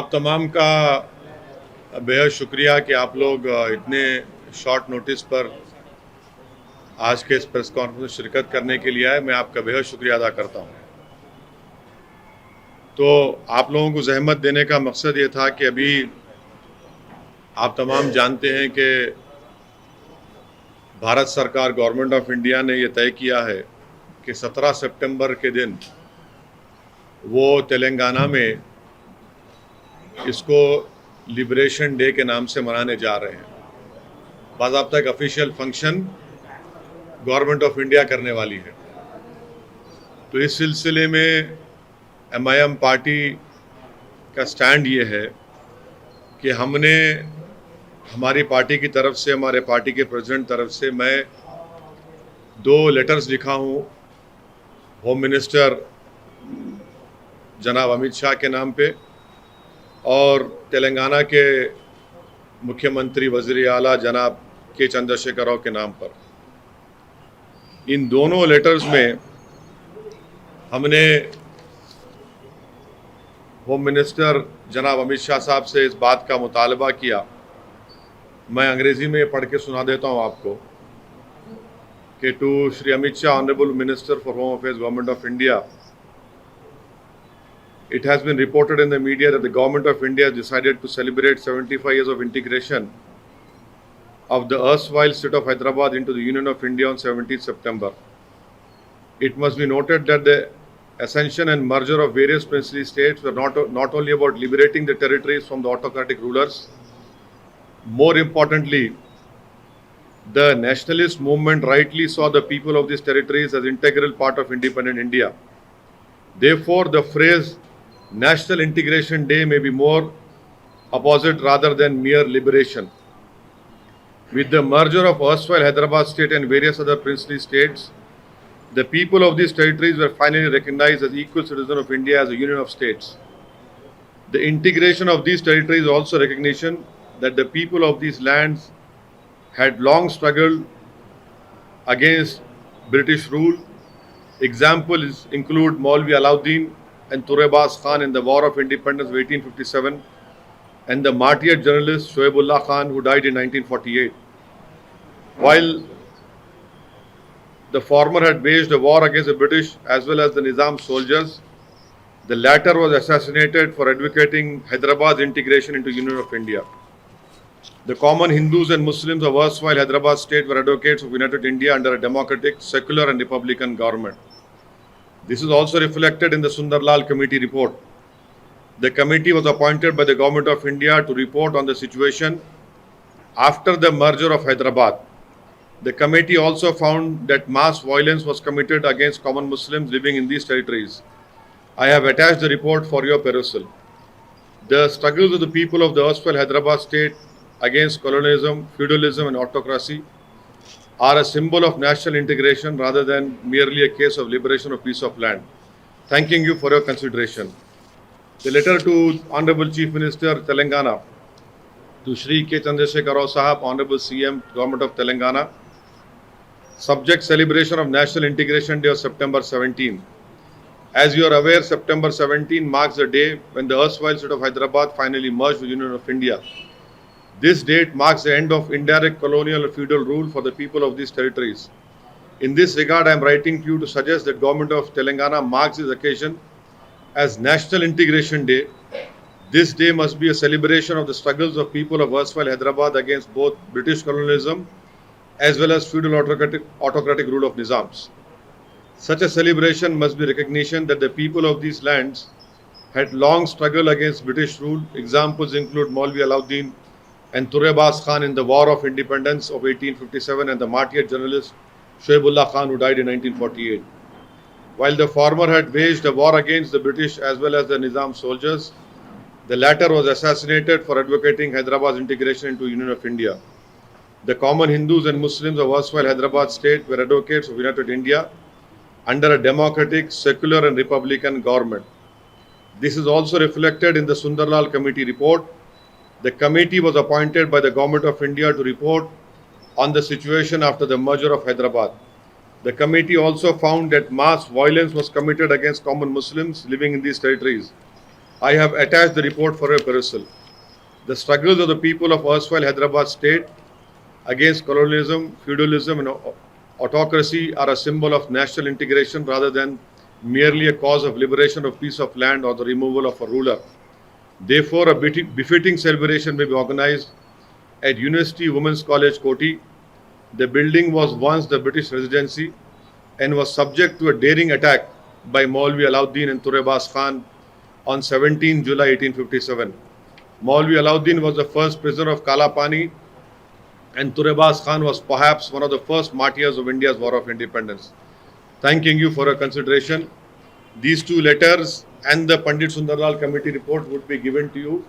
आप तमाम का बेहद शुक्रिया कि आप लोग इतने शॉर्ट नोटिस पर आज के इस प्रेस कॉन्फ्रेंस में शिरकत करने के लिए आए। मैं आपका बेहद शुक्रिया अदा करता हूं। तो आप लोगों को जहमत देने का मकसद ये था कि अभी आप तमाम जानते हैं कि भारत सरकार गवर्नमेंट ऑफ इंडिया ने ये तय किया है कि 17 सितंबर के दिन वो तेलंगाना में इसको लिबरेशन डे के नाम से मनाने जा रहे हैं। बाज़ाब्ता एक official function government of India करने वाली है। तो इस सिलसिले में MIM पार्टी का स्टैंड ये है कि हमने हमारी पार्टी की तरफ से, हमारे पार्टी के प्रेसिडेंट तरफ से मैं 2 लेटर्स लिखा हूँ होम मिनिस्टर जनाब अमित शाह के नाम पे और तेलंगाना के मुख्यमंत्री वज़ीर आला जनाब के चंद्रशेखर राव के नाम पर। इन दोनों लेटर्स में हमने होम मिनिस्टर जनाब अमित शाह साहब से इस बात का मुतालबा किया। मैं अंग्रेज़ी में पढ़ के सुना देता हूँ आपको कि to Shri Amit Shah, honourable minister for home affairs, government of India, it has been reported in the media that the government of India has decided to celebrate 75 years of integration of the erstwhile state of Hyderabad into the Union of India on 17th September. It must be noted that the accession and merger of various princely states were not only about liberating the territories from the autocratic rulers. More importantly, the nationalist movement rightly saw the people of these territories as integral part of independent India. Therefore, the phrase National Integration Day may be more opposite rather than mere liberation. With the merger of erstwhile Hyderabad state and various other princely states, the people of these territories were finally recognized as equal citizens of India as a union of states. The integration of these territories is also recognition that the people of these lands had long struggled against British rule. Examples include Maulvi Alauddin and Turebas Khan in the War of Independence of 1857 and the martyred journalist Shoaibullah Khan who died in 1948. While the former had waged a war against the British as well as the Nizam soldiers, the latter was assassinated for advocating Hyderabad's integration into Union of India. The common Hindus and Muslims of erstwhile Hyderabad state were advocates of United India under a democratic, secular and republican government. This is also reflected in the Sundarlal Committee report. The committee was appointed by the Government of India to report on the situation after the merger of Hyderabad. The committee also found that mass violence was committed against common Muslims living in these territories. I have attached the report for your perusal. The struggles of the people of the erstwhile Hyderabad state against colonialism, feudalism and autocracy are a symbol of national integration rather than merely a case of liberation or piece of land. Thanking you for your consideration. The letter to Honorable Chief Minister Telangana, to Shri K. Chandrasekhar Rao Sahab, Honorable CM, Government of Telangana. Subject celebration of National Integration Day of September 17. As you are aware, September 17 marks the day when the erstwhile state of Hyderabad finally merged with the Union of India. This date marks the end of indirect colonial or feudal rule for the people of these territories. In this regard, I am writing to you to suggest that Government of Telangana marks this occasion as National Integration Day. This day must be a celebration of the struggles of people of erstwhile Hyderabad against both British colonialism as well as feudal autocratic rule of Nizams. Such a celebration must be recognition that the people of these lands had long struggled against British rule. Examples include Maulvi Alauddin and Turebas Khan in the War of Independence of 1857 and the martyred journalist Shoaibullah Khan who died in 1948. While the former had waged a war against the British as well as the Nizam soldiers, the latter was assassinated for advocating Hyderabad's integration into Union of India. The common Hindus and Muslims of erstwhile Hyderabad state were advocates of United India under a democratic, secular and republican government. This is also reflected in the Sundarlal Committee report. The committee was appointed by the Government of India to report on the situation after the merger of Hyderabad. The committee also found that mass violence was committed against common Muslims living in these territories. I have attached the report for your perusal. The struggles of the people of erstwhile Hyderabad state against colonialism, feudalism, and autocracy are a symbol of national integration rather than merely a cause of liberation of piece of land or the removal of a ruler. Therefore, a befitting celebration may be organized at University Women's College, Koti. The building was once the British residency and was subject to a daring attack by Maulvi Alauddin and Turebas Khan on 17 July 1857. Maulvi Alauddin was the first prisoner of Kalapani, and Turebas Khan was perhaps one of the first martyrs of India's War of Independence. Thanking you for your consideration. These two letters and the Pandit Sundarlal Committee report would be given to you.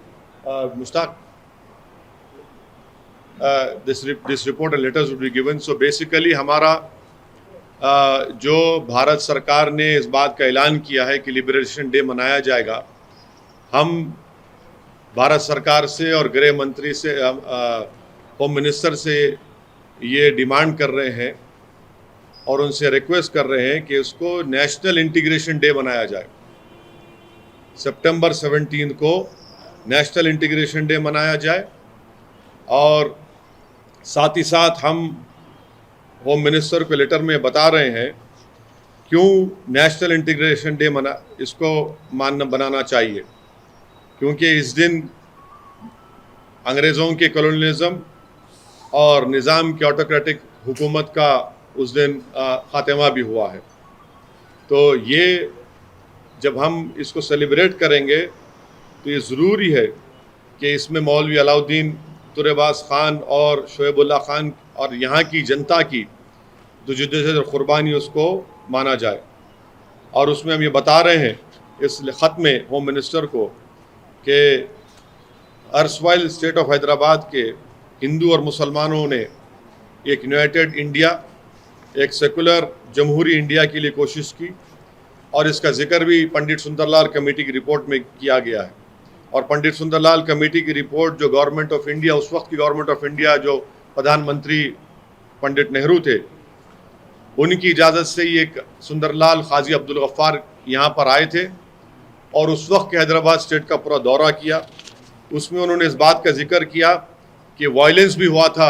Mustaq, this report and letters would be given. So basically हमारा जो भारत सरकार ने इस बात का ऐलान किया है कि लिबरेशन डे मनाया जाएगा, हम भारत सरकार से और गृह मंत्री से, होम मिनिस्टर से ये डिमांड कर रहे हैं और उनसे रिक्वेस्ट कर रहे हैं कि इसको नेशनल इंटीग्रेशन डे बनाया जाए। सितंबर 17 को नेशनल इंटीग्रेशन डे मनाया जाए और साथ ही साथ हम होम मिनिस्टर को लेटर में बता रहे हैं क्यों नेशनल इंटीग्रेशन डे इसको बनाना चाहिए, क्योंकि इस दिन अंग्रेज़ों के कॉलोनियलिज्म और निज़ाम की ऑटोक्रेटिक हुकूमत का उस दिन खात्मा भी हुआ है। तो ये जब हम इसको सेलिब्रेट करेंगे तो ये ज़रूरी है कि इसमें मौलवी अलाउद्दीन, तुरेबास ख़ान और शोएबुल्लाह ख़ान और यहाँ की जनता की जो जुद्दत और क़ुरबानी उसको माना जाए। और उसमें हम ये बता रहे हैं इस ख़त में होम मिनिस्टर को कि अर्सवाइल स्टेट ऑफ हैदराबाद के हिंदू और मुसलमानों ने एक यूनाइटेड इंडिया, एक सेकुलर जमहूरी इंडिया के लिए कोशिश की और इसका जिक्र भी पंडित सुंदरलाल कमेटी की रिपोर्ट में किया गया है। और पंडित सुंदरलाल कमेटी की रिपोर्ट जो गवर्नमेंट ऑफ इंडिया, उस वक्त की गवर्नमेंट ऑफ इंडिया जो प्रधानमंत्री पंडित नेहरू थे, उनकी इजाज़त से ये सुंदरलाल खाजी अब्दुल गफ्फार यहाँ पर आए थे और उस वक्त के हैदराबाद स्टेट का पूरा दौरा किया। उसमें उन्होंने इस बात का जिक्र किया कि वायलेंस भी हुआ था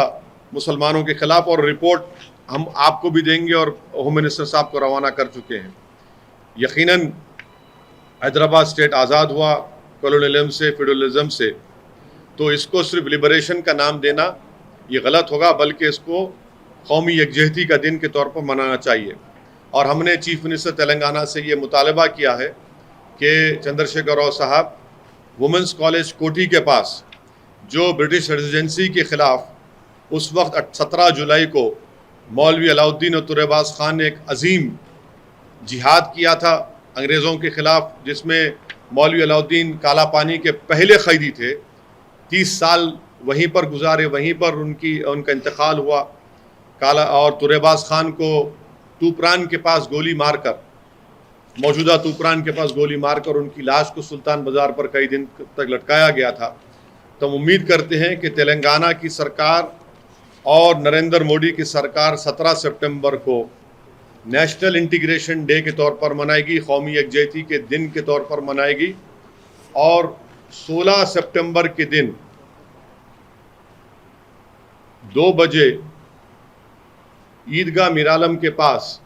मुसलमानों के ख़िलाफ़ और रिपोर्ट हम आपको भी देंगे और होम मिनिस्टर साहब को रवाना कर चुके हैं। यकीनन हैदराबाद स्टेट आज़ाद हुआ कॉलोनियलिज्म से, फेडरलिज्म से, तो इसको सिर्फ लिबरेशन का नाम देना ये गलत होगा, बल्कि इसको कौमी यकजहती का दिन के तौर पर मनाना चाहिए। और हमने चीफ मिनिस्टर तेलंगाना से ये मुतालबा किया है कि चंद्रशेखर राव साहब वुमेंस कॉलेज कोठी के पास जो ब्रिटिश रेजिडेंसी के ख़िलाफ़ उस वक्त 17 जुलाई को मौलवी अलाउद्दीन और तुरेबास ख़ान ने एक अजीम जिहाद किया था अंग्रेज़ों के ख़िलाफ़, जिसमें मौलवी अलाउद्दीन काला पानी के पहले क़ैदी थे। 30 साल वहीं पर गुजारे, वहीं पर उनका इंतकाल हुआ। काला और तुरेबास ख़ान को तूपरान के पास गोली मारकर, मौजूदा तूपरान के पास गोली मारकर उनकी लाश को सुल्तान बाज़ार पर कई दिन तक लटकाया गया था। तो हम उम्मीद करते हैं कि तेलंगाना की सरकार और नरेंद्र मोदी की सरकार 17 सितंबर को नेशनल इंटीग्रेशन डे के तौर पर मनाएगी, कौमी यकजहती के दिन के तौर पर मनाएगी। और 16 सितंबर के दिन 2 बजे ईदगाह मीरालम के पास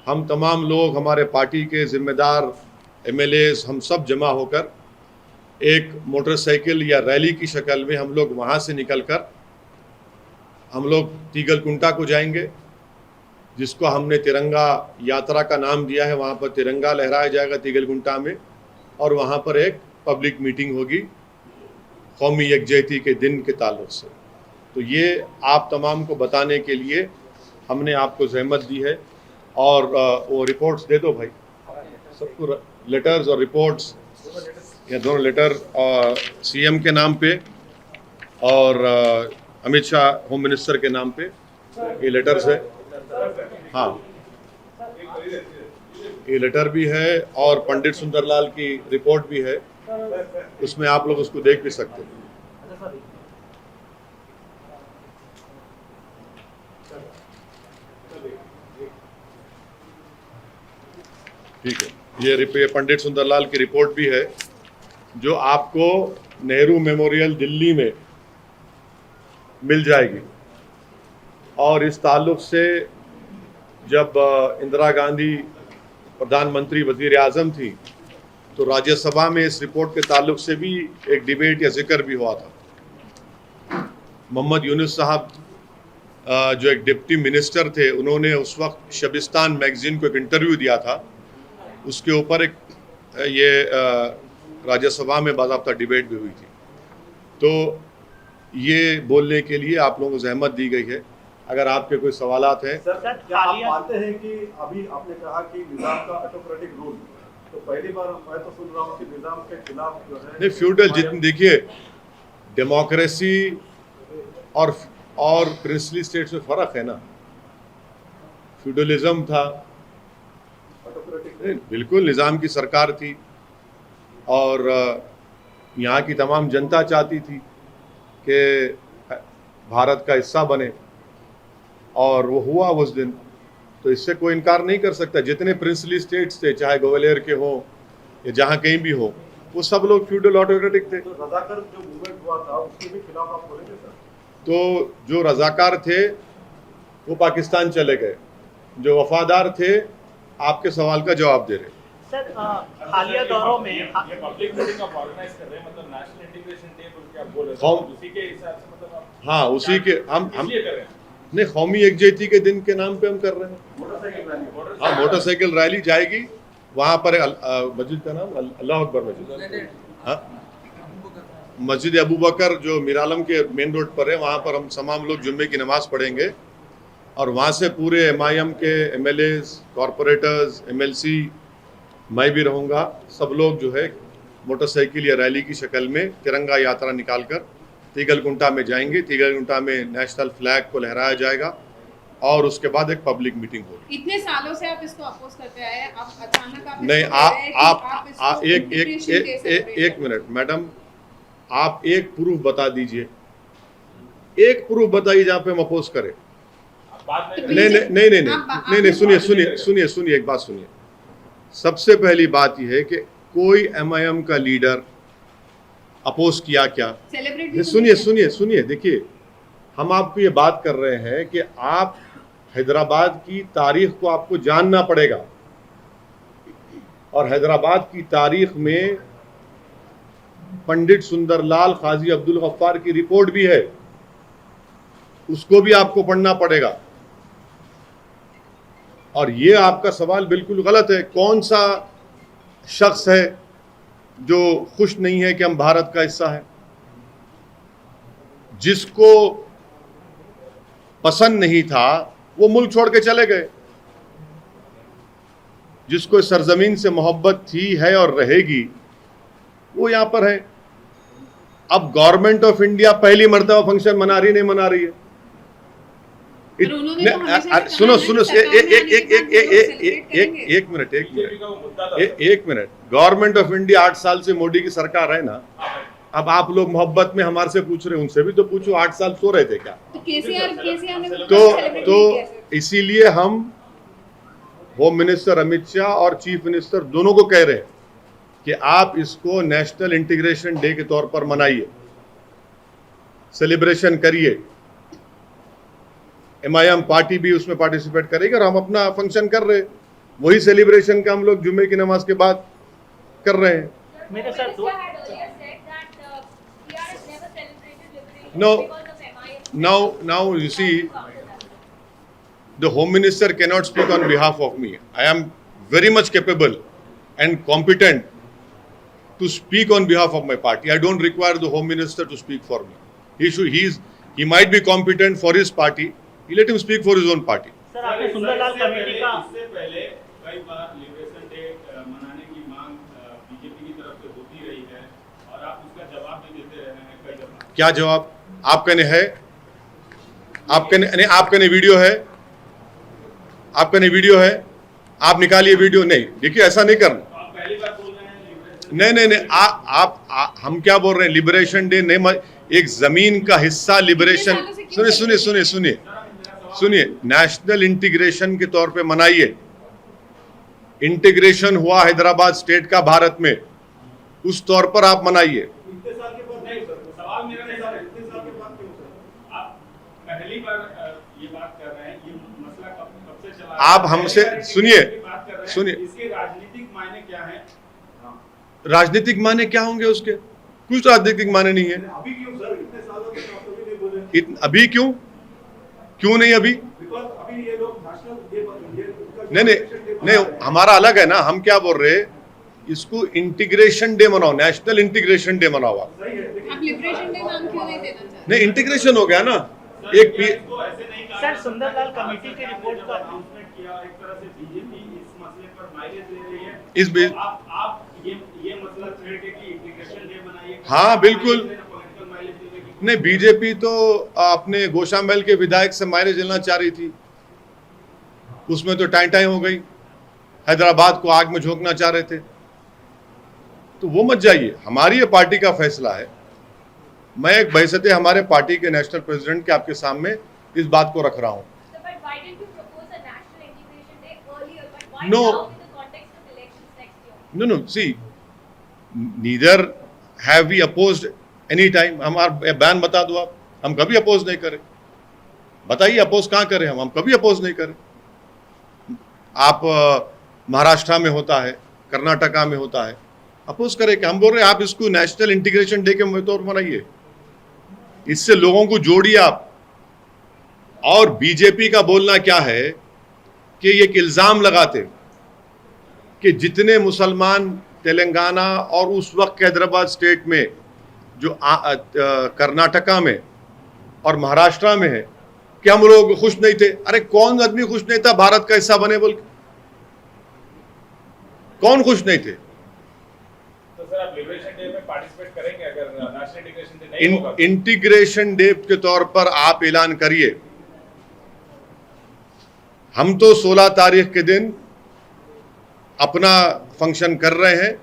हम तमाम लोग, हमारे पार्टी के ज़िम्मेदार MLAs, हम सब जमा होकर एक मोटरसाइकिल या रैली की शक्ल में हम लोग वहाँ से निकलकर हम लोग तीगलकुंटा को जाएंगे, जिसको हमने तिरंगा यात्रा का नाम दिया है। वहाँ पर तिरंगा लहराया जाएगा तीगलकुंटा में और वहाँ पर एक पब्लिक मीटिंग होगी कौमी यकजहती के दिन के ताल्लुक से। तो ये आप तमाम को बताने के लिए हमने आपको ज़हमत दी है। और वो रिपोर्ट्स दे दो भाई सबको, लेटर्स और रिपोर्ट्स, ये दोनों लेटर CM के नाम पे और अमित शाह होम मिनिस्टर के नाम पे ये लेटर्स है। हाँ, ये लेटर भी है और पंडित सुंदरलाल की रिपोर्ट भी है, उसमें आप लोग उसको देख भी सकते हैं। ठीक है, ये पंडित सुंदरलाल की रिपोर्ट भी है जो आपको नेहरू मेमोरियल दिल्ली में मिल जाएगी। और इस ताल्लुक से जब इंदिरा गांधी प्रधानमंत्री वज़ीर आज़म थी तो राज्यसभा में इस रिपोर्ट के ताल्लुक से भी एक डिबेट या जिक्र भी हुआ था। मोहम्मद यूनुस साहब जो एक डिप्टी मिनिस्टर थे, उन्होंने उस वक्त शबिस्तान मैगजीन को एक इंटरव्यू दिया था। उसके ऊपर एक ये राज्यसभा में बाज़ाब्ता डिबेट भी हुई थी। तो ये बोलने के लिए आप लोगों को जहमत दी गई है। अगर आपके कोई सवालात हैं। सर, क्या आप मानते हैं कि अभी आपने कहा कि निज़ाम का ऑटोक्रेटिक रूल, तो पहली बार मैं तो सुन रहा हूँ कि निज़ाम के खिलाफ जो है नहीं, फ्यूडल जितनी देखिए डेमोक्रेसी और प्रिंसली स्टेट्स में फ़र्क है ना। फ्यूडलिज्म था, ऑटोक्रेटिक बिल्कुल निज़ाम की सरकार थी और यहाँ की तमाम जनता चाहती थी कि भारत का हिस्सा बने, और वो हुआ उस दिन। तो इससे कोई इनकार नहीं कर सकता। जितने प्रिंसली स्टेट्स थे, चाहे ग्वालियर के हो या जहाँ कहीं भी हो, वो सब लोग फ्यूडल ऑटोक्रेटिक थे। तो रज़ाकार जो मूवमेंट हुआ था उसके भी खिलाफ आप बोलेंगे सर? तो जो रज़ाकार थे वो पाकिस्तान चले गए, जो वफादार थे आपके सवाल का जवाब दे रहे। सर, हालिया दौरों में ये पब्लिक मीटिंग आप ऑर्गेनाइज कर रहे हैं, मतलब नेशनल इंटीग्रेशन डे बोल के आप बोल रहे हैं, हम उसी के हिसाब से मतलब आप हाँ उसी के हम इसलिए कर रहे हैं। नहीं, कौमी यकजहती के दिन के नाम पे हम कर रहे हैं। मोटरसाइकिल रैली, हाँ, मोटरसाइकिल रैली जाएगी वहाँ पर। मस्जिद का नाम अल्लाह अकबर मस्जिद, हाँ, मस्जिद अबू बकर जो मीरालम के मेन रोड पर है, वहाँ पर हम तमाम लोग जुम्मे की नमाज़ पढ़ेंगे। और वहाँ से पूरे MIM के MLAs, कॉरपोरेटर्स, MLC, मैं भी रहूँगा, सब लोग जो है मोटरसाइकिल या रैली की शक्ल में तिरंगा यात्रा निकाल कर तीगलकुंटा में जाएंगे। तीगलकुंटा में नेशनल फ्लैग को लहराया जाएगा और उसके बाद एक पब्लिक मीटिंग होगी। इतने सालों से आप इसको अपोज करते आए हैं, आप अचानक आप नहीं, इसको कह रहे हैं कि आप इसको एक integration day celebrate एक मिनट मैडम, आप एक प्रूफ बता दीजिए, एक प्रूफ बताइए जहाँ पे हम अपोज करें। बाद में नहीं नहीं नहीं नहीं नहीं नहीं, सुनिए सुनिए सुनिए सुनिए, एक बात सुनिए। सबसे पहली बात यह है कि कोई MIM का लीडर अपोज किया क्या? सेलिब्रेट नहीं, सुनिए सुनिए सुनिए, देखिए हम आपको ये बात कर रहे हैं कि आप हैदराबाद की तारीख को आपको जानना पड़ेगा, और हैदराबाद की तारीख में पंडित सुंदरलाल काजी अब्दुल गफ्फार की रिपोर्ट भी है, उसको भी आपको पढ़ना पड़ेगा। और ये आपका सवाल बिल्कुल गलत है। कौन सा शख्स है जो खुश नहीं है कि हम भारत का हिस्सा है? जिसको पसंद नहीं था वो मुल्क छोड़ के चले गए। जिसको इस सरजमीन से मोहब्बत थी, है और रहेगी, वो यहां पर है। अब गवर्नमेंट ऑफ इंडिया पहली मर्तबा फंक्शन मना रही, नहीं मना रही है। सुनो सुनो, एक मिनट। गवर्नमेंट ऑफ इंडिया 8 साल से मोदी की सरकार है ना। अब आप लोग मोहब्बत में हमारे से पूछ रहे हैं, उनसे भी तो पूछो 8 साल सो रहे थे क्या? तो केसीआर ने तो इसीलिए हम होम मिनिस्टर अमित शाह और चीफ मिनिस्टर दोनों को कह रहे हैं कि आप इसको नेशनल इंटीग्रेशन डे के तौर पर मनाइए, सेलिब्रेशन करिए। MIM पार्टी भी उसमें पार्टिसिपेट करेगी और हम अपना फंक्शन कर रहे हैं। वही सेलिब्रेशन का हम लोग जुम्मे की नमाज के बाद कर रहे हैं। मेरे साथ दो Now you see, the Home Minister cannot speak on behalf of me. I am very much capable and competent to speak on behalf of my party. I don't require the Home Minister to speak for me. He might be competent for his party. He let him speak for his own party. Sir, आपने Sundarlal committee का इससे पहले कई बार liberation day मनाने की मांग BJP की तरफ से होती रही है और आप उसका जवाब भी देते रहे हैं कई दफा। क्या जवाब आपका ने है? आपका ने वीडियो है? आपका ने वीडियो है? आप निकालिए वीडियो। नहीं, देखिए ऐसा नहीं करना। आप पहली बार बोल रहे हैं लिबरेशन। नहीं, हम क्या बोल रहे हैं? लिबरेशन डे नहीं, एक जमीन का हिस्सा लिबरेशन। सुनिए, नेशनल इंटीग्रेशन के तौर पे मनाइए। इंटीग्रेशन हुआ हैदराबाद स्टेट का भारत में, उस तौर पर आप मनाइए। इतने साल के बाद नहीं सर, सवाल मेरा नहीं सर, इतने साल के बाद क्यों सर? आप पहली बार ये बात कर रहे हैं, ये मसला कब से चला आप हमसे सुनिए, सुनिए। इसके राजनीतिक मायने क्या हैं? राजनीतिक माने क्या होंगे उसके? कुछ राजनीतिक माने नहीं है। अभी क्यों सर, इतने सालों तक आप कभी नहीं बोले? अभी क्यों नहीं अभी? बिकॉज अभी ये लोग नेशनल नहीं, हमारा अलग है ना। हम क्या बोल रहे हैं, इसको इंटीग्रेशन डे मनाओ, नेशनल इंटीग्रेशन डे मनाओ आप। सही है, लेकिन आप लिबरेशन डे नाम क्यों नहीं देना चाहते? नहीं, इंटीग्रेशन हो गया ना। सर, एक क्या इसको ऐसे नहीं कहा सर, जा सुंदरलाल सकता? कमेटी की रिपोर्ट का अनाउंसमेंट किया और एक तरह से बीजेपी इस मसले पर माइलेज ले रही है। इस बे- तो आप ये मसला छेड़ के कि इंटीग्रेशन डे मनाइए। हाँ, बिल्कुल। पॉलिटिकल माइलेज लेने की नहीं, बीजेपी तो अपने गोशामहल के विधायक से मायने जलना चाह रही थी, उसमें तो टाई हो गई। हैदराबाद को आग में झोंकना चाह रहे थे, तो वो मत जाइए। हमारी ये पार्टी का फैसला है। मैं एक बहसते हमारे पार्टी के नेशनल प्रेसिडेंट के आपके सामने इस बात को रख रहा हूं। So, but why didn't you propose a national integration day earlier? But why No. now in the context of elections next year? No, see, neither have we opposed any time। हमारा बयान बता दो आप, हम कभी अपोज नहीं करें। बताइए अपोज कहाँ करें हम कभी अपोज नहीं करें। आप महाराष्ट्र में होता है, कर्नाटका में होता है, अपोज करें कि हम बोल रहे हैं आप इसको नेशनल इंटीग्रेशन डे के तौर पर मनाइए, इससे लोगों को जोड़िए आप। और बीजेपी का बोलना क्या है कि ये एक इल्ज़ाम लगाते कि जितने मुसलमान तेलंगाना और उस वक्त हैदराबाद स्टेट में जो कर्नाटका में और महाराष्ट्र में है कि हम लोग खुश नहीं थे। अरे कौन आदमी खुश नहीं था भारत का हिस्सा बने बोल के? कौन खुश नहीं थे? तो सर आप लिबरेशन डे में पार्टिसिपेट करेंगे अगर नेशनल इंटीग्रेशन डे नहीं होगा? इंटीग्रेशन डे के तौर पर आप ऐलान करिए। हम तो 16 तारीख के दिन अपना फंक्शन कर रहे हैं,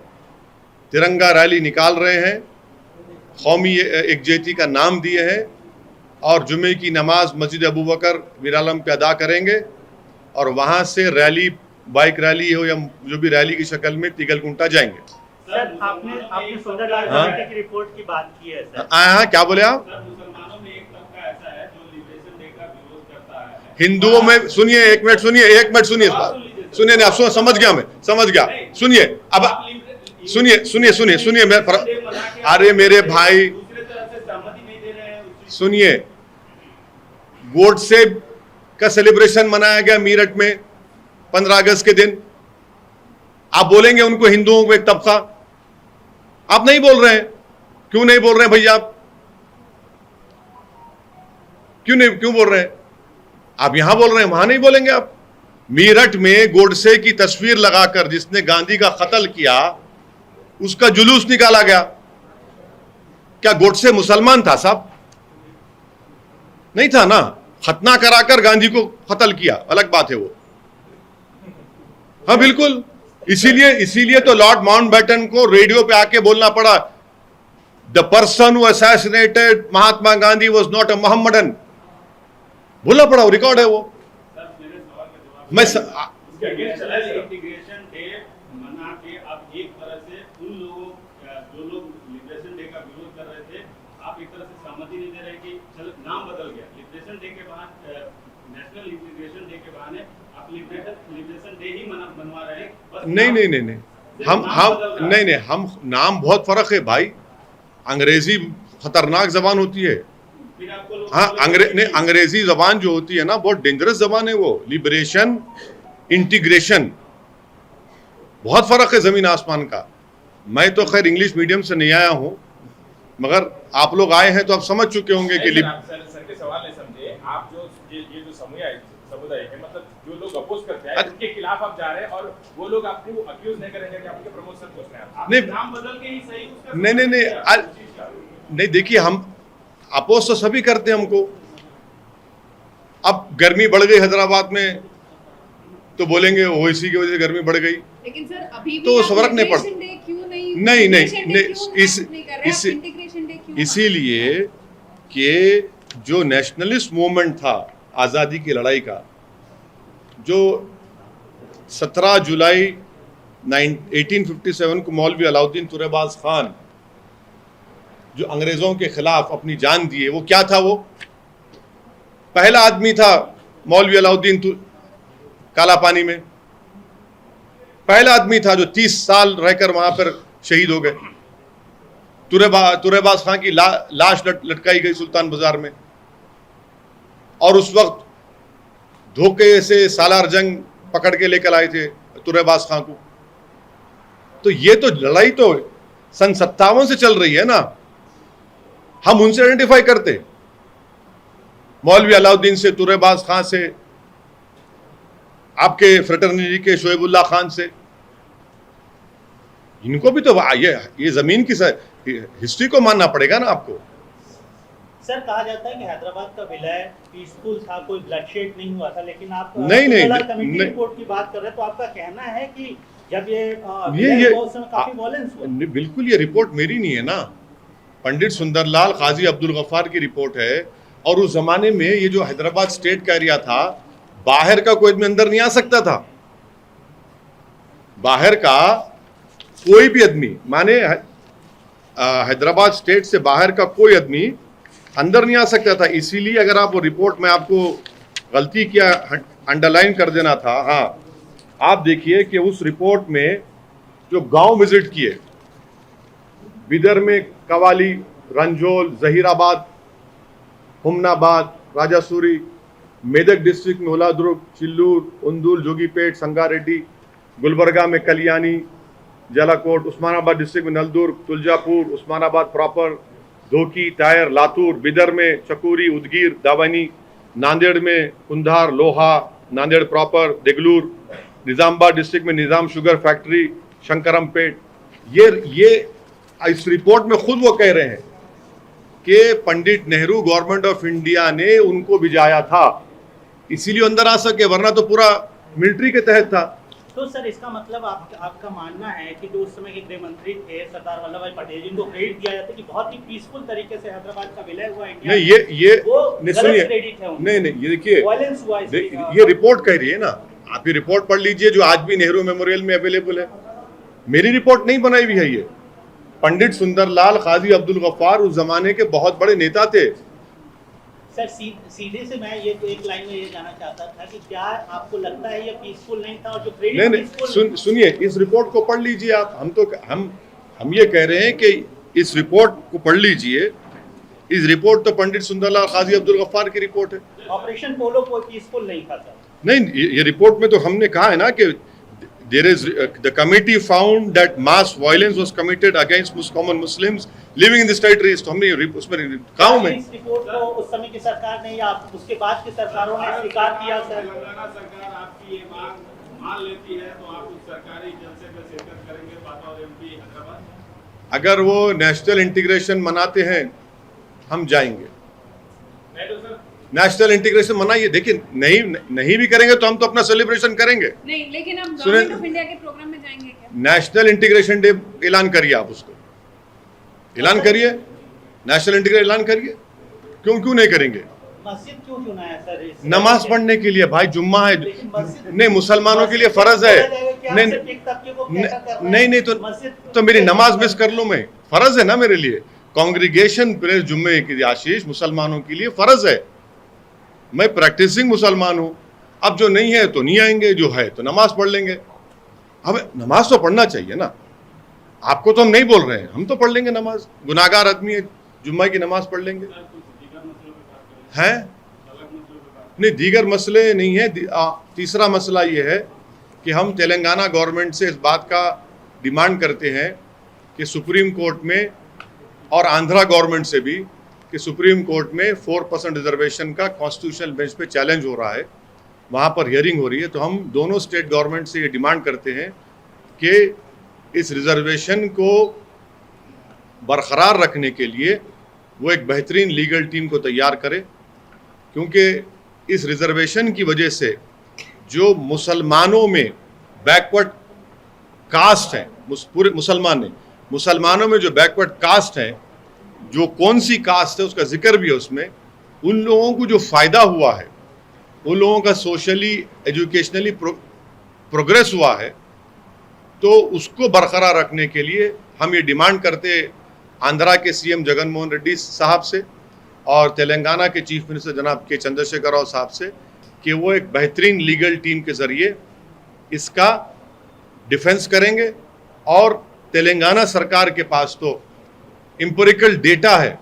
तिरंगा रैली निकाल रहे हैं, कौमी एकजुटता का नाम दिए हैं और जुमे की नमाज मस्जिद अबू बकर मीरालम पे अदा करेंगे और वहां से रैली, बाइक रैली हो या जो भी रैली की शक्ल में तिगलकुंटा जाएंगे। सर, आपने सुंदरलाल हाँ? कमेटी की रिपोर्ट की बात की है सर। हाँ, क्या बोले आप? सर, मुसलमानों में एक तबका ऐसा है जो लिबरेशन डे का विरोध करता है। हिंदुओं में सुनिए, एक मिनट सुनिए नहीं, आप समझ गया, मैं समझ गया। सुनिए अब, सुनिए अरे मेरे भाई दूसरे तरफ से सहमति नहीं दे रहे हैं उस चीज सुनिए, गोडसे का सेलिब्रेशन मनाया गया मीरठ में 15 अगस्त के दिन। आप बोलेंगे उनको हिंदुओं को एक तबका? आप नहीं बोल रहे हैं। क्यों नहीं बोल रहे हैं भैया आप? क्यों बोल रहे हैं? आप यहां बोल रहे हैं, वहां नहीं बोलेंगे आप? मीरठ में गोडसे की तस्वीर लगाकर जिसने गांधी का कत्ल किया उसका जुलूस निकाला गया। क्या गोडसे मुसलमान था साहब? नहीं था ना। खतना कराकर गांधी को कत्ल किया, अलग बात है वो। हाँ बिल्कुल, इसीलिए तो लॉर्ड माउंटबेटन को रेडियो पे आके बोलना पड़ा, the person who assassinated Mahatma Gandhi was not a Mohammedan. बोलना पड़ा, वो रिकॉर्ड है वो। सर, मेरे सवाल का जवाब मैं उसके अगेंस्ट चला है। इंटीग्रेशन डे मना के आप एक तरह से उन लोगों जो लोग लिबरेशन डे का विरोध कर रहे थे, आप एक तरह से सहमति नहीं दे रहे कि चलो नाम बदल गया, लिबरेशन डे के बहाने, नेशनल इंटीग्रेशन डे के बहाने आप लिबरेशन डे ही मनवा रहे हैं। बस नहीं, हम नाम बहुत फर्क है भाई। अंग्रेजी खतरनाक जबान होती है। फिर आपको लोग हाँ, अंग्रेजी जबान जो होती है ना, बहुत डेंजरस जबान है वो। लिबरेशन, इंटीग्रेशन, बहुत फर्क है जमीन आसमान का। मैं तो खैर इंग्लिश मीडियम से नहीं आया हूं, मगर आप लोग आए हैं तो आप समझ चुके होंगे कि सर के सवाल नहीं समझे आप। जो ये जो समुदाय है, मतलब जो लोग अपोज करते हैं उनके खिलाफ आप जा रहे हैं और वो लोग आपको अक्यूज नहीं करेंगे कि आपके प्रमोशन पूछ रहे हैं। आप नहीं, नाम बदल के ही सही उसका नहीं, देखिए हम अपोज तो सभी करते हैं हमको। अब गर्मी बढ़ गई हैदराबाद में तो बोलेंगे ओवैसी की वजह से गर्मी बढ़ गई। लेकिन सर अभी भी तो आप फर्क नहीं लिबरेशन डे क्यों नहीं इंटीग्रेशन डे क्यों इसीलिए कि जो नेशनलिस्ट मूवमेंट था आज़ादी की लड़ाई का, जो 17 जुलाई 1857 को मौलवी अलाउद्दीन तुरेबाज खान जो अंग्रेजों के खिलाफ अपनी जान दिए, वो क्या था? वो पहला आदमी था मौलवी अलाउद्दीन काला पानी में, पहला आदमी था जो 30 साल रहकर वहां पर शहीद हो गए। तुरेबाज खान की लाश लटकाई गई सुल्तान बाजार में, और उस वक्त धोखे से सालार जंग पकड़ के लेकर आए थे तुरेबाज खान को। तो ये तो लड़ाई तो सन 57 से चल रही है ना, हम उनसे आइडेंटिफाई करते, मौलवी अलाउद्दीन से, तुरेबाज खान से, आपके फ्रेटर्निटी के शोएबुल्लाह खान से, इनको भी तो ये जमीन की हिस्ट्री को मानना पड़ेगा ना आपको। सर कहा जाता है कि हैदराबाद का विलय पीसफुल था, कोई ब्लडशेड नहीं हुआ था, लेकिन आप कमेटी रिपोर्ट की बात कर रहे हैं, तो आपका कहना है कि जब ये काफी वॉयलेंस हुआ। बिल्कुल, ये रिपोर्ट मेरी नहीं है ना, पंडित सुंदरलाल काजी अब्दुल गफ्फार की रिपोर्ट है। और उस जमाने में ये जो हैदराबाद स्टेट का एरिया था, बाहर का कोई आदमी अंदर नहीं आ सकता था, बाहर का कोई भी आदमी, माने हैदराबाद स्टेट से बाहर का कोई आदमी अंदर नहीं आ सकता था। इसीलिए अगर आप वो रिपोर्ट में आपको गलती किया अंडरलाइन कर देना था। हाँ, आप देखिए कि उस रिपोर्ट में जो गांव विजिट किए, बिदर में कवाली, रंजोल, जहीराबाद, हुमनाबाद, राजासूरी, मेदक डिस्ट्रिक्ट में उलादुर्ग, चिल्लूर, उंदुल, जोगीपेट, संगारेड्डी, गुलबर्गा में कलियानी, जलाकोट, उस्मानाबाद डिस्ट्रिक्ट में नलदुर्ग, तुलजापुर, उस्मानाबाद प्रॉपर, धोकी, टायर, लातूर, बिदर में चकूरी, उदगीर, दावनी, नांदेड़ में कुंधार, लोहा, नांदेड़ प्रॉपर, देगलूर, निजामाबाद डिस्ट्रिक्ट में निजाम शुगर फैक्ट्री, शंकरमपेट। ये इस रिपोर्ट में खुद वो कह रहे हैं कि Pandit Nehru government of India ने उनको भिजाया था, इसीलिए अंदर आ सके, वरना तो पूरा मिलिट्री के तहत था। तो सर इसका मतलब आपका मानना है कि जो उस समय के गृह मंत्री थे सरदार वल्लभ भाई पटेल, जिनको क्रेडिट दिया जाता है कि बहुत ही पीसफुल तरीके से हैदराबाद का विलय हुआ इंडिया, नहीं, ये गलत क्रेडिट है। नहीं, ये देखिए, वायलेंस हुआ, ये रिपोर्ट कह रही है ना, आप ये रिपोर्ट पढ़ लीजिए जो आज भी नेहरू मेमोरियल में अवेलेबल है। मेरी रिपोर्ट नहीं बनाई हुई है, ये पंडित सुंदरलाल काजी अब्दुल गफ्फार उस जमाने के बहुत बड़े नेता थे। सर सीधे से मैं ये एक लाइन में ये जानना चाहता था कि क्या आपको लगता है ये पीसफुल नहीं था, और जो क्रेडिट नहीं, सुनिए, इस रिपोर्ट को पढ़ लीजिए आप। हम ये कह रहे हैं कि इस रिपोर्ट को पढ़ लीजिए। इस रिपोर्ट तो पंडित सुंदरलाल काजी अब्दुल गफ्फार की रिपोर्ट है। ऑपरेशन पोलो कोई पीसफुल नहीं था सर। नहीं, ये रिपोर्ट में तो हमने कहा है ना कि the committee found that mass violence was committed against common Muslims living in this territory। तो हमने उसमें कहा हूं मैं, इस रिपोर्ट को उस समय की सरकार ने या उसके बाद की सरकारों ने स्वीकार किया। सर तेलंगाना सरकार आपकी ये मांग मान लेती है तो आप उस सरकारी जलसे में शिरकत करेंगे पाटा और एमपी हैदराबाद? अगर वो नेशनल इंटीग्रेशन मनाते हैं हम जाएंगे। नहीं तो सर नेशनल इंटीग्रेशन मनाइए, देखिए नहीं भी करेंगे तो हम तो अपना सेलिब्रेशन करेंगे। नहीं, लेकिन हम गवर्नमेंट ऑफ इंडिया के प्रोग्राम में जाएंगे क्या? नेशनल इंटीग्रेशन डे ऐलान करिए, आप उसको ऐलान करिए, नेशनल इंटीग्रेशन ऐलान करिए। क्यों नहीं करेंगे? मस्जिद क्यों चुना है सर? नमाज पढ़ने के लिए भाई, जुम्मा है। नहीं, मुसलमानों के लिए फर्ज है। नहीं तो मेरी नमाज मिस कर लूं मैं, फर्ज है ना मेरे लिए। कांग्रीगेशन प्रेयर जुम्मे की आशीष मुसलमानों के लिए फर्ज है। मैं प्रैक्टिसिंग मुसलमान हूं। अब जो नहीं है तो नहीं आएंगे, जो है तो नमाज पढ़ लेंगे। हमें नमाज तो पढ़ना चाहिए ना, आपको तो हम नहीं बोल रहे हैं, हम तो पढ़ लेंगे नमाज। गुनाहगार आदमी है, जुम्मा की नमाज पढ़ लेंगे। हैं? नहीं, दीगर मसले नहीं है। तीसरा मसला ये है कि हम तेलंगाना गवर्नमेंट से इस बात का डिमांड करते हैं कि सुप्रीम कोर्ट में, और आंध्रा गवर्नमेंट से भी, कि सुप्रीम कोर्ट में 4% रिजर्वेशन का कॉन्स्टिट्यूशनल बेंच पे चैलेंज हो रहा है, वहाँ पर हियरिंग हो रही है। तो हम दोनों स्टेट गवर्नमेंट से ये डिमांड करते हैं कि इस रिजर्वेशन को बरकरार रखने के लिए वो एक बेहतरीन लीगल टीम को तैयार करे, क्योंकि इस रिजर्वेशन की वजह से जो मुसलमानों में बैकवर्ड कास्ट हैं, पूरे मुसलमानों में जो बैकवर्ड कास्ट हैं, जो कौन सी कास्ट है उसका जिक्र भी है उसमें, उन लोगों को जो फ़ायदा हुआ है, उन लोगों का सोशली एजुकेशनली प्रोग्रेस हुआ है, तो उसको बरकरार रखने के लिए हम ये डिमांड करते आंध्रा के सीएम जगनमोहन रेड्डी साहब से और तेलंगाना के चीफ मिनिस्टर जनाब के चंद्रशेखर राव साहब से कि वो एक बेहतरीन लीगल टीम के ज़रिए इसका डिफेंस करेंगे। और तेलंगाना सरकार के पास तो एम्पिरिकल डेटा है,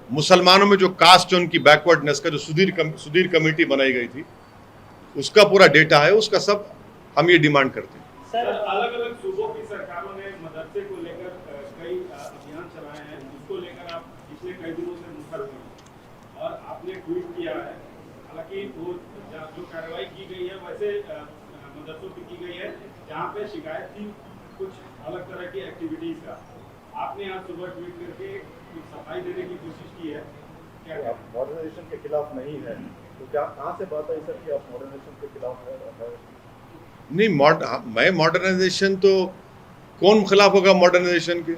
मुसलमानों में जो कास्ट है उनकी बैकवर्डनेस का जो सुधीर कमेटी बनाई गई थी उसका पूरा डेटा है, उसका सब हम ये डिमांड करते हैं। सर अलग अलग सूबों की सरकारों ने मदरसे को लेकर कई अभियान चलाए हैं, उसको लेकर आप पिछले कई दिनों से मुखर हुए और आपने ट्वीट किया है। हालांकि वो जो कार्रवाई की गई है वैसे मदरसों की गई है जहाँ पे शिकायत थी कुछ अलग तरह की एक्टिविटीज का। आपने आज सुबह ट्वीट करके कुछ सफाई देने की कोशिश की है, क्या आप मॉडर्नाइजेशन के खिलाफ नहीं है तो क्या कहाँ से बात आई सर कि आप मॉडर्नाइजेशन के खिलाफ है? नहीं, मैं मॉडर्नाइजेशन तो कौन खिलाफ होगा मॉडर्नाइजेशन के?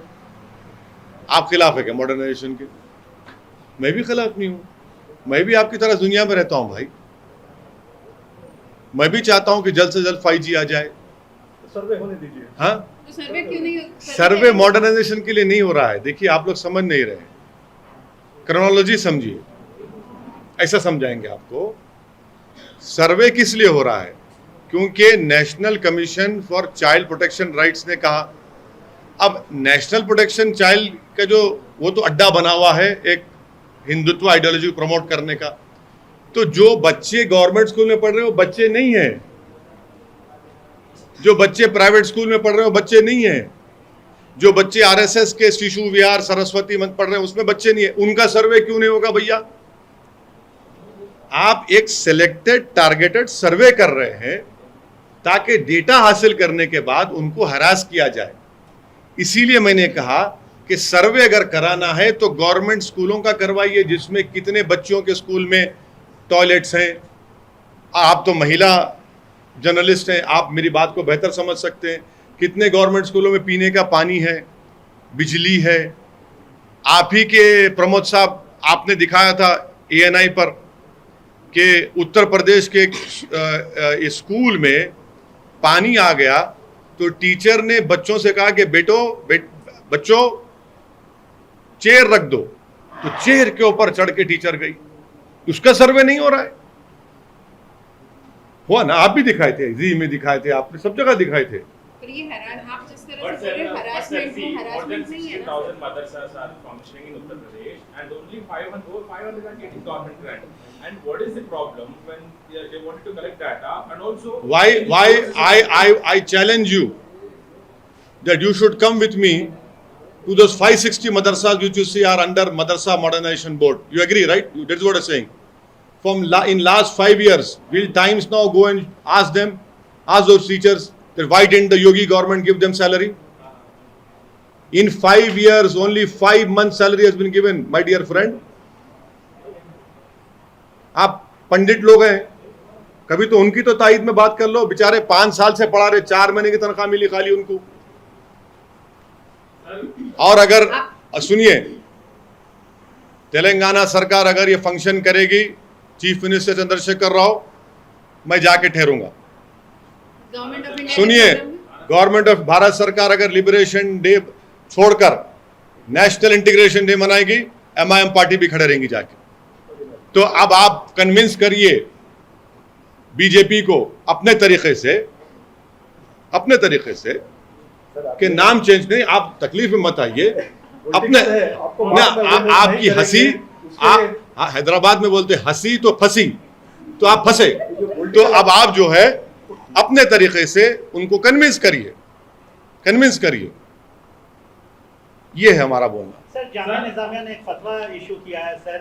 आप खिलाफ है क्या मॉडर्नाइजेशन के? मैं भी खिलाफ नहीं हूँ, मैं भी आपकी तरह दुनिया में रहता हूँ भाई। मैं भी चाहता हूँ कि जल्द से जल्द 5G आ जाए। सर्वे होने दीजिए। हाँ, तो सर्वे क्यों नहीं? सर्वे मॉडर्नाइजेशन के लिए नहीं हो रहा है। देखिए आप लोग समझ नहीं रहे, क्रोनोलॉजी समझिए, ऐसा समझाएंगे आपको। सर्वे किस लिए हो रहा है? क्योंकि national commission for child protection rights ने कहा। अब नेशनल प्रोटेक्शन चाइल्ड का जो वो तो अड्डा बना हुआ है एक हिंदुत्व आइडियोलॉजी प्रमोट करने का। तो जो बच्चे गवर्नमेंट स्कूल में पढ़ रहे हो बच्चे नहीं हैं, जो बच्चे प्राइवेट स्कूल में पढ़ रहे हो बच्चे नहीं हैं, जो बच्चे आरएसएस के शिशु विहार सरस्वती मंच पढ़ रहे हैं उसमें बच्चे नहीं है। उनका सर्वे क्यों नहीं होगा भैया? आप एक सिलेक्टेड टारगेटेड सर्वे कर रहे हैं ताकि डेटा हासिल करने के बाद उनको हरास किया जाए। इसीलिए मैंने कहा कि सर्वे अगर कराना है तो गवर्नमेंट स्कूलों का करवाइए, जिसमें कितने बच्चों के स्कूल में टॉयलेट्स हैं। आप तो महिला जर्नलिस्ट हैं, आप मेरी बात को बेहतर समझ सकते हैं। कितने गवर्नमेंट स्कूलों में पीने का पानी है, बिजली है। आप ही के प्रमोद साहब आपने दिखाया था ANI पर कि उत्तर प्रदेश के स्कूल में पानी आ गया तो टीचर ने बच्चों से कहा कि बच्चों चेयर रख दो, तो चेयर के ऊपर चढ़ के टीचर गई। उसका सर्वे नहीं हो रहा है। हुआ ना, आप भी दिखाए थे, जी में दिखाए थे, आपने सब जगह दिखाए थे। पर ये आप जिस तरह से हरासमेंट नहीं है ना। 16,000 madrasas are functioning in Uttar Pradesh and only 500 are getting government grant. And what is the problem when they wanted to collect data? And also why I challenge you that you should come with me to those 560 madrasas which you see are under Madrasa Modernization Board. You agree, right? That's what I'm saying. In last 5 years, will Times now go and ask those teachers that why didn't the Yogi government give them salary? In 5 years, only 5 months salary has been given, my dear friend. आप पंडित लोग हैं, कभी तो उनकी तो तायद में बात कर लो। बेचारे 5 साल से पढ़ा रहे, 4 महीने की तनख्वाह मिली खाली उनको। और अगर सुनिए, तेलंगाना सरकार अगर ये फंक्शन करेगी, चीफ मिनिस्टर चंद्रशेखर राव, मैं जाके ठहरूंगा। सुनिए, गवर्नमेंट ऑफ भारत सरकार अगर लिबरेशन डे छोड़कर नेशनल इंटीग्रेशन डे मनाएगी, MIM पार्टी भी खड़े रहेंगी जाके। तो अब आप कन्विंस करिए बीजेपी को अपने तरीके से कि नाम चेंज नहीं, आप तकलीफ में मत आइए। अपने आपकी हंसी, आप हैदराबाद में बोलते हंसी तो फंसी, तो आप फंसे। तो अब आप जो है अपने तरीके से उनको कन्विंस करिए। ये है हमारा बोलना। सर, जामिया निजामिया ने एक फतवा इशू किया है सर,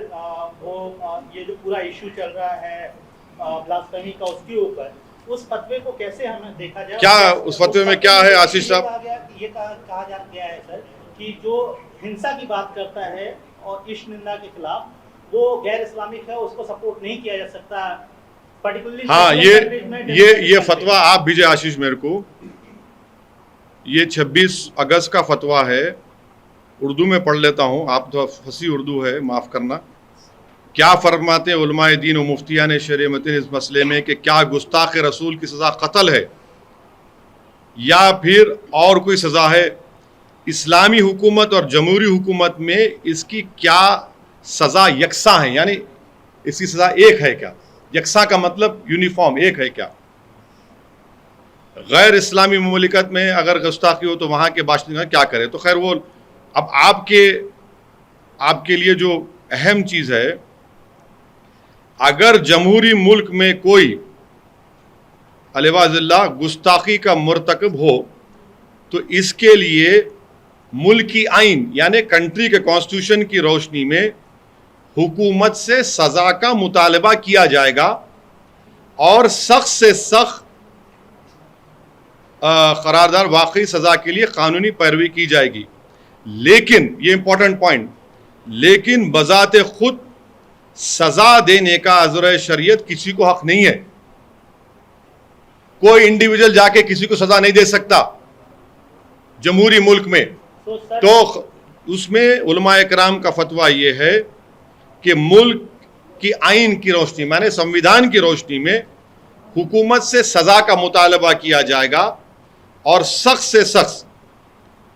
ये जो पूरा इशू चल रहा है ब्लास्फेमी का, उसके ऊपर उस फतवे को कैसे हमें देखा जाए? क्या उस फतवे में क्या है आशीष साहब? ये कहा जा गया है सर कि जो हिंसा की बात करता है और इश्क निंदा के खिलाफ, वो गैर इस्लामिक है, उसको सपोर्ट नहीं किया जा सकता। पर्टिकुलरली हाँ, ये फतवा आप भेजे आशीष मेरे को। ये 26 अगस्त का फतवा है, उर्दू में पढ़ लेता हूँ, आप तो फसी उर्दू है, माफ़ करना। क्या फरमाते उलमाए दीन और मुफ्तियान शरीयत इस मसले में कि क्या गुस्ताख रसूल की सज़ा कत्ल है? या फिर और कोई सज़ा है? इस्लामी हुकूमत और जमहूरी हुकूमत में इसकी क्या सज़ा यकसा है, यानी इसकी सज़ा एक है क्या? यकसा का मतलब यूनिफॉर्म, एक है क्या? गैर इस्लामी मुमलिकत में अगर गुस्ताखी हो तो वहाँ के बाशिंदे क्या करें? तो खैर वो अब आपके लिए जो अहम चीज़ है, अगर जमहूरी मुल्क में कोई अलवाज़िल्लाह गुस्ताखी का मुर्तकब हो तो इसके लिए मुल्क की आइन यानी कंट्री के कॉन्स्टिट्यूशन की रोशनी में हुकूमत से सज़ा का मुतालबा किया जाएगा और सख्त से सख्त करारदार वाकई सज़ा के लिए कानूनी पैरवी की जाएगी। लेकिन ये इंपॉर्टेंट पॉइंट, लेकिन बजाते खुद सज़ा देने का अज़र शरीयत किसी को हक नहीं है। कोई इंडिविजुअल जाके किसी को सज़ा नहीं दे सकता जमहूरी मुल्क में। तो उसमें उलमा इकराम का फतवा ये है कि मुल्क की आइन की रोशनी माने संविधान की रोशनी में हुकूमत से सज़ा का मुतालबा किया जाएगा और सख्त से सख्त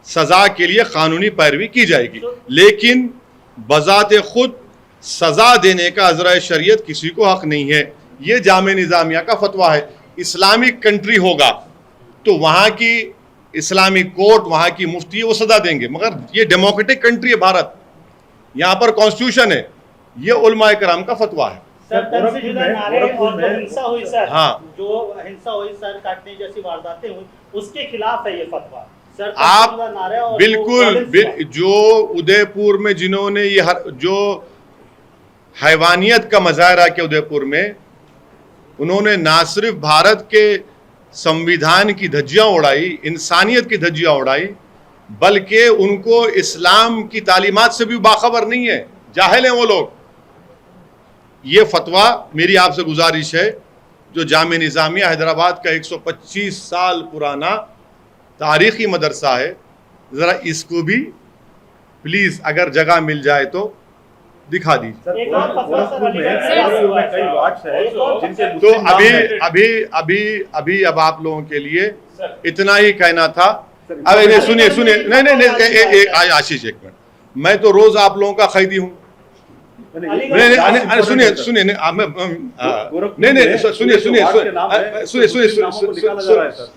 सज़ा के लिए कानूनी पैरवी की जाएगी। लेकिन बजाते खुद सज़ा देने का अज़र शरीयत किसी को हक नहीं है। ये जामे निज़ामिया का फतवा है। इस्लामिक कंट्री होगा तो वहाँ की इस्लामिक कोर्ट, वहाँ की मुफ्ती वो सज़ा देंगे, मगर ये डेमोक्रेटिक कंट्री है भारत, यहाँ पर कॉन्स्टिट्यूशन है। ये उलमा इकराम का फतवा है। सर, तन से जुदा नारे और जो हिंसा हुई सर, हाँ, जो हिंसा हुई सर, काटने जैसी वारदातें हुई, उसके खिलाफ है ये फतवा सर। आप बिल्कुल जो उदयपुर में जिन्होंने ये जो हैवानियत का मजाहरा किया उदयपुर में, उन्होंने ना सिर्फ भारत के संविधान की धज्जियां उड़ाई, इंसानियत की धज्जियां उड़ाई, बल्कि उनको इस्लाम की तालीमात से भी बाखबर नहीं है, जाहिल हैं वो लोग। ये फतवा मेरी आपसे गुजारिश है, जो जामे निज़ामिया हैदराबाद का 125 साल पुराना तारीख़ी मदरसा है, ज़रा इसको भी प्लीज़ अगर जगह मिल जाए तो दिखा दीजिए। तो अभी अब आप लोगों के लिए इतना ही कहना था। अब सुनिए नहीं आशीष, एक मिनट, मैं तो रोज आप लोगों का खरीदी हूँ। सुनिए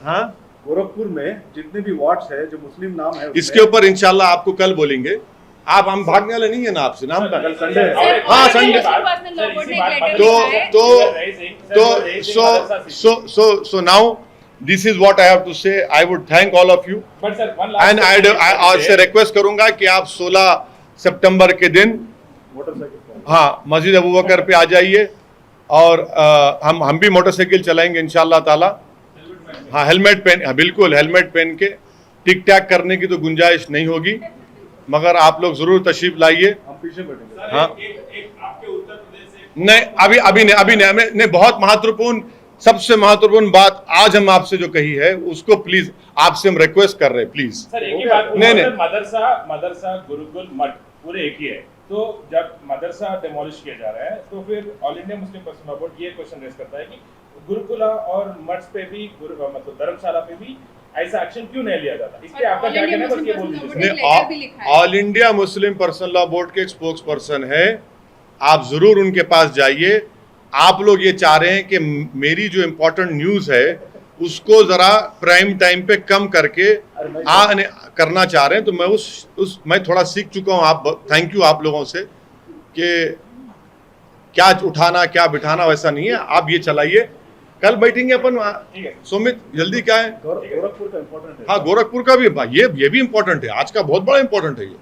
हाँ, गोरखपुर में जितने भी वार्ड्स है जो मुस्लिम नाम है, इसके ऊपर इंशाल्लाह आपको कल बोलेंगे। आप हम भागने वाले नहीं है ना आपसे, नाम का संडे। हाँ Sunday. So now this is what I have to say. I would thank all of you. And I also request करूंगा कि आप 16 सितंबर के दिन हाँ मस्जिद अबू बकर पे आ जाइए और हम भी मोटरसाइकिल चलाएंगे इंशाल्लाह ताला। हाँ हेलमेट पहन, हाँ बिल्कुल हेलमेट पहन के। टिक टैक करने की तो गुंजाइश नहीं होगी, मगर आप लोग जरूर तशरीफ लाइए। हाँ आपके उत्तर प्रदेश नहीं अभी नहीं, बहुत महत्वपूर्ण, सबसे महत्वपूर्ण बात आज हम आपसे जो कही है उसको प्लीज आपसे हम रिक्वेस्ट कर रहे हैं, प्लीज। सर एक ही बात, नहीं मदरसा गुरुकुल मठ पूरे एक ही है, तो जब मदरसा डिमोलिश किया जा रहा है तो फिर all India Muslim personal law board ये क्वेश्चन रेज करता है कि गुरुकुला और मठ पे भी, मतलब धर्मशाला पे भी ऐसा एक्शन क्यों नहीं लिया जाता? इस पे आपका क्या कहना है? बस ये बोल दीजिए। All India Muslim personal law board के एक स्पोक्स पर्सन है, आप जरूर उनके पास जाइए। आप लोग ये चाह रहे हैं कि मेरी जो इम्पोर्टेंट न्यूज है उसको जरा प्राइम टाइम पे कम करके करना चाह रहे हैं, तो मैं मैं थोड़ा सीख चुका हूँ। आप थैंक यू आप लोगों से कि क्या उठाना क्या बिठाना वैसा नहीं है। आप ये चलाइए, कल बैठेंगे अपन। सुमित जल्दी क्या है? गोरखपुर का इम्पोर्टेंट है। हाँ गोरखपुर का भी ये भी इम्पोर्टेंट है, आज का बहुत बड़ा इम्पोर्टेंट है, ये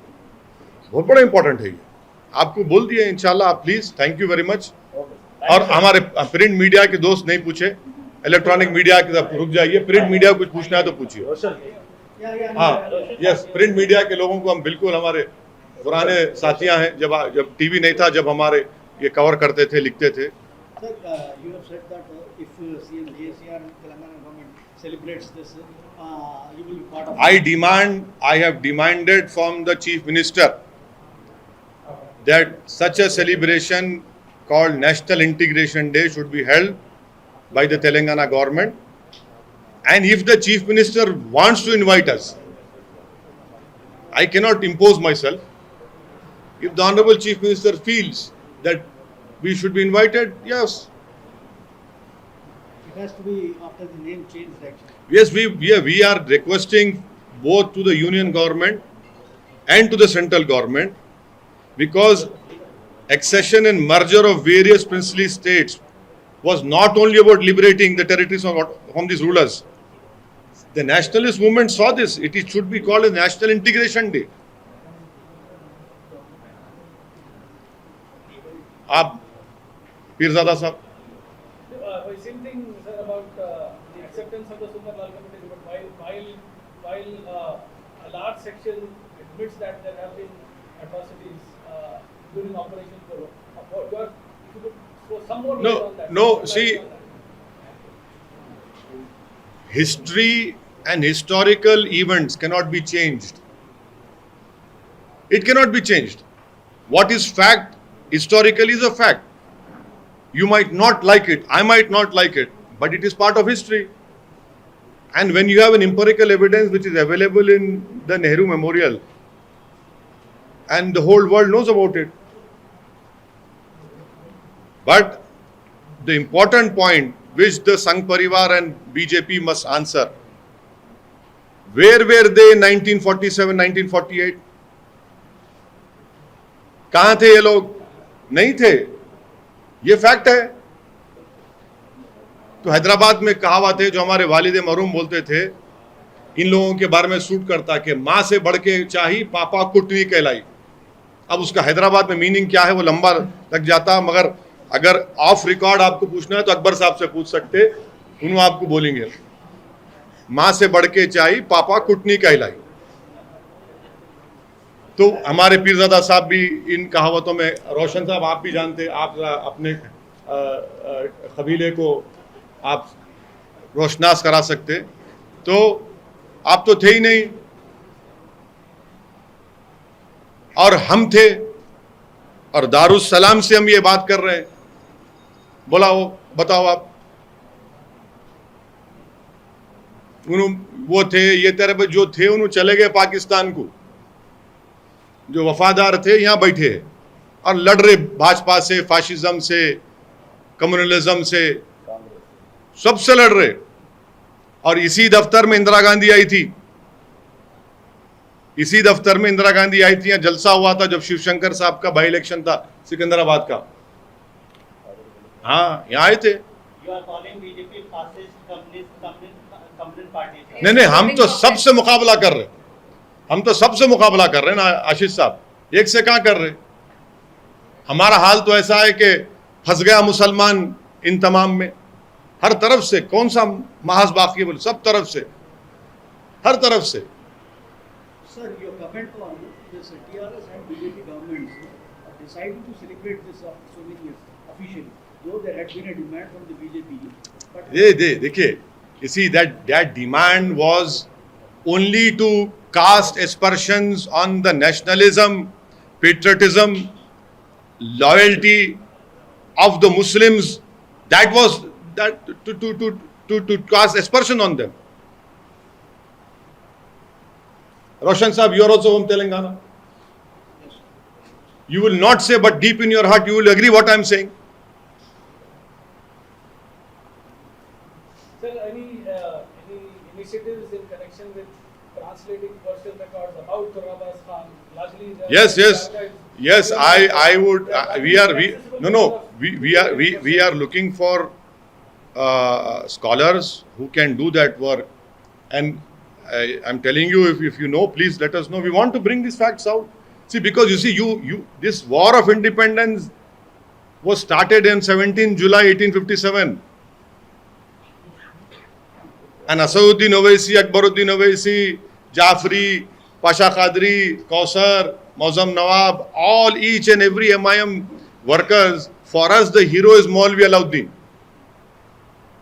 बहुत बड़ा इम्पोर्टेंट है। ये आपको बोल दिया इंशाल्लाह। आप please, thank you very much. और हमारे प्रिंट मीडिया के दोस्त नहीं पूछे, इलेक्ट्रॉनिक मीडिया के तरफ रुक जाइए। प्रिंट मीडिया कुछ पूछना है तो पूछिए। हाँ यस, प्रिंट मीडिया के लोगों को हम बिल्कुल, हमारे पुराने साथियां हैं, जब टीवी नहीं था, जब हमारे ये कवर करते थे, लिखते थे। Sir, you have said that if CM JCR and Telangana government celebrates this, you will be part of. I have demanded from the Chief Minister that such a celebration called National Integration Day should be held by the Telangana government, And if the Chief Minister wants to invite us, I cannot impose myself. If the Honorable Chief Minister feels that we should be invited, yes. It has to be after the name change actually. Yes, we are requesting both to the union government and to the central government, because accession and merger of various princely states was not only about liberating the territories from these rulers. The nationalist movement saw this. It should be called a National Integration Day. आप पीरजादा साहब. Same thing, sir, about the acceptance of the Sundarlal Committee report. While a large section admits that there have been atrocities during Operation Polo, if you could throw some more light on that. No, see, history and historical events cannot be changed. It cannot be changed. What is fact, historically is a fact. You might not like it, I might not like it, but it is part of history. And when you have an empirical evidence which is available in the Nehru Memorial, and the whole world knows about it. But the important point which the Sangh Parivar and BJP must answer, where were they in 1947, 1948? कहाँ थे ये लोग? नहीं थे. ये fact है. तो हैदराबाद में कहावत है जो हमारे वालिद मरहूम बोलते थे, इन लोगों के बारे में सूट करता कि माँ से बढ़ के चाही पापा कुटनी कहलाई. अब उसका हैदराबाद में मीनिंग क्या है वो लंबा लग जाता, मगर अगर ऑफ रिकॉर्ड आपको पूछना है तो अकबर साहब से पूछ सकते, उन्होंने आपको बोलेंगे माँ से बढ़ के चाही पापा कुटनी कहलाई. तो हमारे पीरजादा साहब भी इन कहावतों में, रोशन साहब आप भी जानते, आप अपने कबीले को आप रोशनास करा सकते, तो आप तो थे ही नहीं और हम थे, और दारुस सलाम से हम ये बात कर रहे हैं. बोला बताओ आप, वो थे, ये तरह जो थे उन्होंने चले गए पाकिस्तान को, जो वफादार थे यहाँ बैठे और लड़ रहे भाजपा से, फाशिज्म से, कम्युनलिज्म से, सबसे लड़ रहे. और इसी दफ्तर में इंदिरा गांधी आई थी, इसी दफ्तर में इंदिरा गांधी आई थी. यहाँ जलसा हुआ था जब शिवशंकर साहब का बाई इलेक्शन था सिकंदराबाद का. हाँ, यहाँ आए थे. नहीं, हम तो सबसे मुकाबला कर रहे, हम तो सबसे मुकाबला कर रहे हैं ना आशीष साहब, एक से कहाँ कर रहे. हमारा हाल तो ऐसा है कि फंस गया मुसलमान इन तमाम में, हर तरफ से. कौन सा महाज बाकी है बोले, सब तरफ से, हर तरफ से. Sir, your comment on this TRS and BJP governments deciding to celebrate this after so many years officially, though there had been a demand from the BJP. But देखिए, you see that demand was only to cast aspersions on the nationalism, patriotism, loyalty of the Muslims. That was that to cast aspersion on them. Roshan Sahab, you are also from Telangana. You will not say, but deep in your heart, you will agree what I am saying. Sir, any initiatives in connection with translating Persian records about Khurram Abbas Khan? Largely, Yes. I would. We are looking for scholars who can do that work, and I'm telling you, if you know, please let us know. We want to bring these facts out. See, because you see, this war of independence was started in 17 July 1857. And Asauddin Owaisi, Akbaruddin Owaisi, Jafri, Pasha Qadri, Kausar, Mauzam Nawab, all each and every MIM workers, for us the hero is Maulvi Alauddin,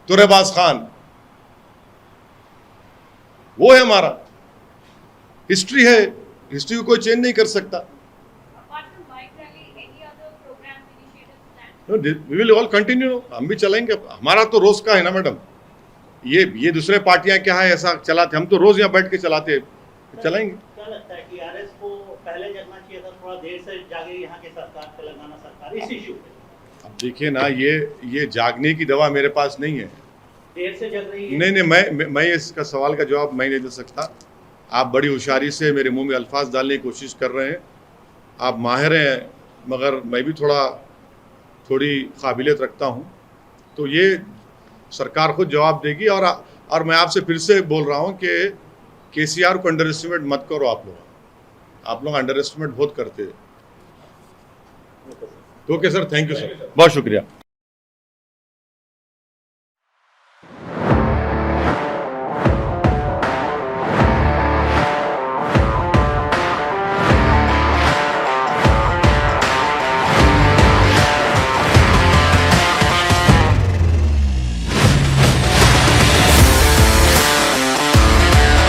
Turebaz Khan. वो है हमारा history है, history को कोई change नहीं कर सकता. We will all continue. हम भी चलेंगे, हमारा तो रोज का है ना मैडम. ये दूसरे पार्टियां क्या है ऐसा चलाते, हम तो रोज यहाँ बैठ के चलाते, चलाएंगे। क्या लगता है टीआरएस को पहले जगना चाहिए था, थोड़ा देर से जागे यहाँ की सरकार, तेलंगाना सरकार इस इशू पे? अब देखिए ना, ये जागने की दवा मेरे पास नहीं है। देर से जग रही है? नहीं, मैं इसका सवाल का जवाब मैं नहीं दे सकता। आप बड़ी होशियारी से मेरे मुंह में अल्फाज डालने की कोशिश कर रहे हैं, आप माहिर हैं, मगर मैं भी थोड़ी काबिलियत रखता हूँ, तो ये सरकार खुद जवाब देगी। और मैं आपसे फिर से बोल रहा हूँ कि केसीआर को अंडर एस्टिमेट मत करो। आप लोग अंडर एस्टिमेट बहुत करते हैं। Okay sir, thank you sir, बहुत शुक्रिया।